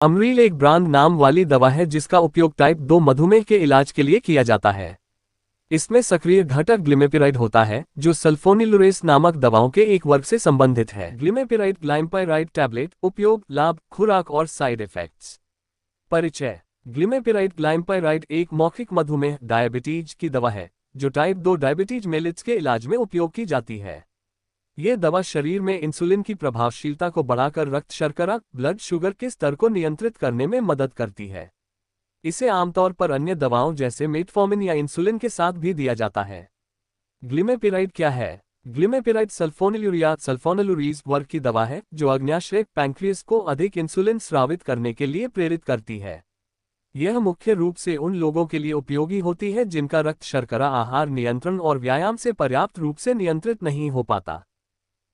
अमरील एक ब्रांड नाम वाली दवा है जिसका उपयोग टाइप 2 मधुमेह के इलाज के लिए किया जाता है। इसमें सक्रिय घटक ग्लिमेपिराइड होता है जो सल्फोनिलुरेस नामक दवाओं के एक वर्ग से संबंधित है। ग्लिमेपिराइड ग्लाइम्पाइराइड टैबलेट उपयोग, लाभ, खुराक और साइड इफेक्ट्स। परिचय। ग्लिमेपिराइड ग्लाइम्पाइराइड एक मौखिक मधुमेह डायबिटीज की दवा है जो टाइप 2 डायबिटीज मेलिट्स के इलाज में उपयोग की जाती है। यह दवा शरीर में इंसुलिन की प्रभावशीलता को बढ़ाकर रक्त शर्करा ब्लड शुगर के स्तर को नियंत्रित करने में मदद करती है। इसे आमतौर पर अन्य दवाओं जैसे मेटफॉर्मिन या इंसुलिन के साथ भी दिया जाता है। ग्लिमेपिराइड क्या है? ग्लिमेपिराइड सल्फोनिलुरीज वर्ग की दवा है जो अग्न्याशय पैंक्रियास को अधिक इंसुलिन स्रावित करने के लिए प्रेरित करती है। यह मुख्य रूप से उन लोगों के लिए उपयोगी होती है जिनका रक्त शर्करा आहार नियंत्रण और व्यायाम से पर्याप्त रूप से नियंत्रित नहीं हो पाता।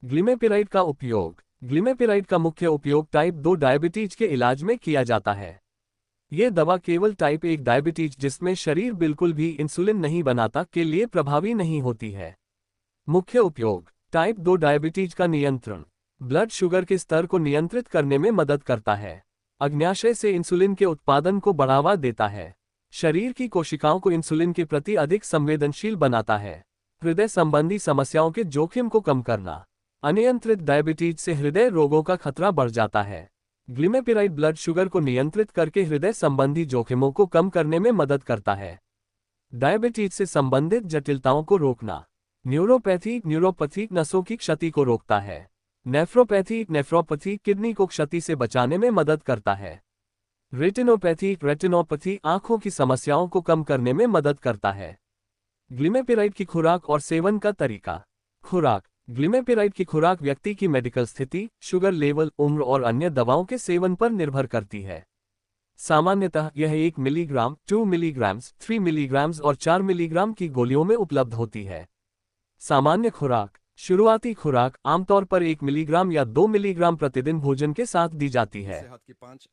ग्लिमेपिराइड का उपयोग। ग्लिमेपिराइड का मुख्य उपयोग टाइप 2 डायबिटीज के इलाज में किया जाता है। यह दवा केवल टाइप 1 डायबिटीज जिसमें शरीर बिल्कुल भी इंसुलिन नहीं बनाता के लिए प्रभावी नहीं होती है। मुख्य उपयोग। टाइप 2 डायबिटीज का नियंत्रण। ब्लड शुगर के स्तर को नियंत्रित करने में मदद करता है। अग्न्याशय से इंसुलिन के उत्पादन को बढ़ावा देता है। शरीर की कोशिकाओं को इंसुलिन के प्रति अधिक संवेदनशील बनाता है। हृदय संबंधी समस्याओं के जोखिम को कम करना। अनियंत्रित डायबिटीज से हृदय रोगों का खतरा बढ़ जाता है। ग्लिमेपिराइड ब्लड शुगर को नियंत्रित करके हृदय संबंधी जोखिमों को कम करने में मदद करता है। डायबिटीज से संबंधित जटिलताओं को रोकना। न्यूरोपैथी नसों की क्षति को रोकता है। नेफ्रोपैथी किडनी को क्षति से बचाने में मदद करता है। रेटिनोपैथी आंखों की समस्याओं को कम करने में मदद करता है। ग्लिमेपिराइड की खुराक और सेवन का तरीका। खुराक। ग्लिमेपिराइड की खुराक व्यक्ति की मेडिकल स्थिति, शुगर लेवल, उम्र और अन्य दवाओं के सेवन पर निर्भर करती है। सामान्यतः यह 1 मिलीग्राम, 2 मिलीग्राम, 3 मिलीग्राम और 4 मिलीग्राम की गोलियों में उपलब्ध होती है। सामान्य खुराक। शुरुआती खुराक आमतौर पर 1 मिलीग्राम या 2 मिलीग्राम प्रतिदिन भोजन के साथ दी जाती है।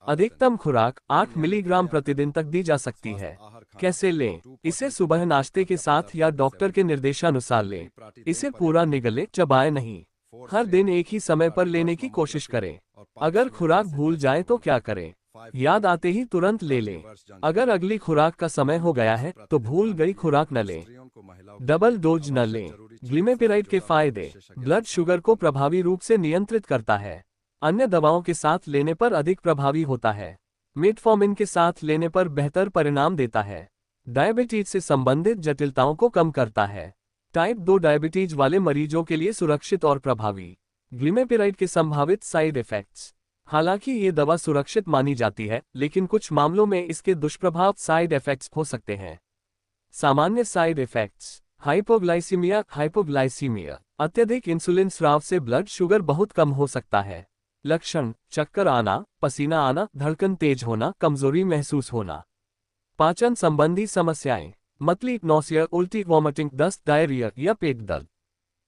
अधिकतम खुराक 8 मिलीग्राम प्रतिदिन तक दी जा सकती है। कैसे लें? इसे सुबह नाश्ते के साथ या डॉक्टर के निर्देशानुसार लें। इसे पूरा निगलें, चबाएं नहीं। हर दिन एक ही समय पर लेने की कोशिश करें। अगर खुराक भूल जाए तो क्या करें? याद आते ही तुरंत ले लें। अगर अगली खुराक का समय हो गया है तो भूल गई खुराक न लें। डबल डोज न लें। ग्लिमेपिराइड के फायदे। ब्लड शुगर को प्रभावी रूप से नियंत्रित करता है। अन्य दवाओं के साथ लेने पर अधिक प्रभावी होता है। मेटफॉर्मिन के साथ लेने पर बेहतर परिणाम देता है। डायबिटीज से संबंधित जटिलताओं को कम करता है। टाइप 2 डायबिटीज वाले मरीजों के लिए सुरक्षित और प्रभावी। ग्लिमेपिराइड के संभावित साइड इफेक्ट्स। हालांकि ये दवा सुरक्षित मानी जाती है, लेकिन कुछ मामलों में इसके दुष्प्रभाव साइड इफेक्ट्स हो सकते हैं। सामान्य साइड इफेक्ट्स। हाइपोग्लाइसीमिया। अत्यधिक इंसुलिन स्राव से ब्लड शुगर बहुत कम हो सकता है। लक्षण। चक्कर आना, पसीना आना, धड़कन तेज होना, कमजोरी महसूस होना। पाचन संबंधी समस्याएं। मतली, नौसिया, उल्टी, वॉमिटिंग, दस्त, डायरिया या पेट दर्द।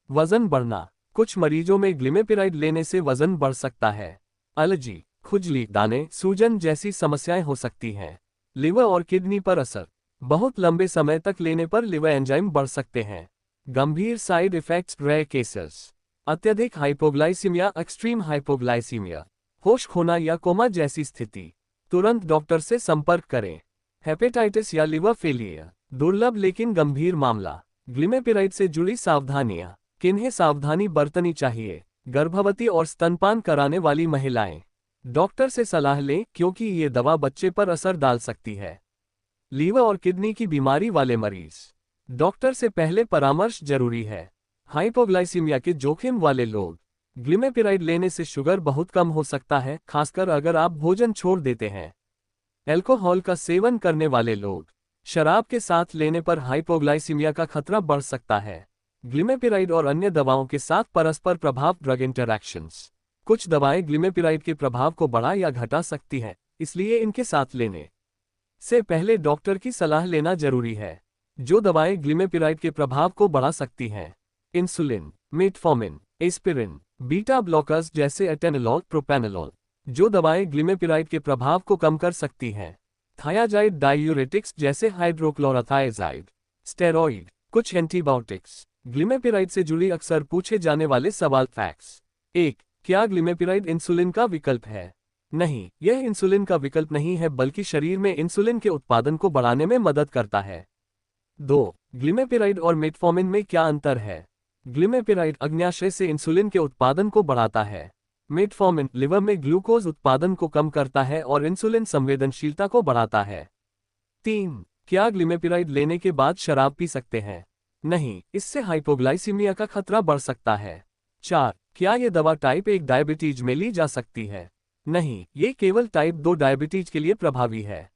वजन बढ़ना। कुछ मरीजों में ग्लिमेपिराइड लेने से वजन बढ़ सकता है। एलर्जी, खुजली, दाने, सूजन जैसी समस्याएं हो सकती हैं। लिवर और किडनी पर असर। बहुत लंबे समय तक लेने पर लिवर एंजाइम बढ़ सकते हैं। गंभीर साइड इफेक्ट्स, रेयर केसेस। अत्यधिक हाइपोग्लाइसीमिया, एक्सट्रीम हाइपोग्लाइसीमिया, होश खोना या कोमा जैसी स्थिति। तुरंत डॉक्टर से संपर्क करें। हेपेटाइटिस या लिवर फेलियर। दुर्लभ लेकिन गंभीर मामला। ग्लिमेपिराइड से जुड़ी सावधानियां। किन्हें सावधानी बरतनी चाहिए? गर्भवती और स्तनपान कराने वाली महिलाएं। डॉक्टर से सलाह लें क्योंकि ये दवा बच्चे पर असर डाल सकती है। लीवर और किडनी की बीमारी वाले मरीज। डॉक्टर से पहले परामर्श जरूरी है। हाइपोग्लाइसीमिया के जोखिम वाले लोग। ग्लिमेपिराइड लेने से शुगर बहुत कम हो सकता है, खासकर अगर आप भोजन छोड़ देते हैं। अल्कोहल का सेवन करने वाले लोग। शराब के साथ लेने पर हाइपोग्लाइसीमिया का खतरा बढ़ सकता है। ग्लिमेपिराइड और अन्य दवाओं के साथ परस्पर प्रभाव, ड्रग इंटरैक्शंस। कुछ दवाएं ग्लिमेपिराइड के प्रभाव को बढ़ा या घटा सकती हैं, इसलिए इनके साथ लेने से पहले डॉक्टर की सलाह लेना जरूरी है। जो दवाएं ग्लिमेपिराइड के प्रभाव को बढ़ा सकती हैं। Insulin, metformin, aspirin, beta blockers जैसे एटेनोल, प्रोपेनोल। जो दवाएं ग्लिमेपिराइड के प्रभाव को कम कर सकती हैं। थायाजाइड डायूरेटिक्स जैसे हाइड्रोक्लोरोथायाजाइड। स्टेरॉइड। कुछ एंटीबायोटिक्स। ग्लिमेपिराइड से जुड़ी अक्सर पूछे जाने वाले सवाल। फैक्ट्स। 1. क्या ग्लिमेपिराइड इंसुलिन का विकल्प है? नहीं, यह इंसुलिन का विकल्प नहीं है बल्कि शरीर में इंसुलिन के उत्पादन को बढ़ाने में मदद करता है। 2. ग्लिमेपिराइड और मेटफॉर्मिन में क्या अंतर है? ग्लिमेपिराइड अग्न्याशय से इंसुलिन के उत्पादन को बढ़ाता है। मेटफॉर्मिन लिवर में ग्लूकोज उत्पादन को कम करता है और इंसुलिन संवेदनशीलता को बढ़ाता है। 3. क्या ग्लिमेपिराइड लेने के बाद शराब पी सकते हैं? नहीं, इससे हाइपोग्लाइसीमिया का खतरा बढ़ सकता है। 4. क्या ये दवा टाइप 1 डायबिटीज में ली जा सकती है? नहीं, ये केवल टाइप 2 डायबिटीज के लिए प्रभावी है।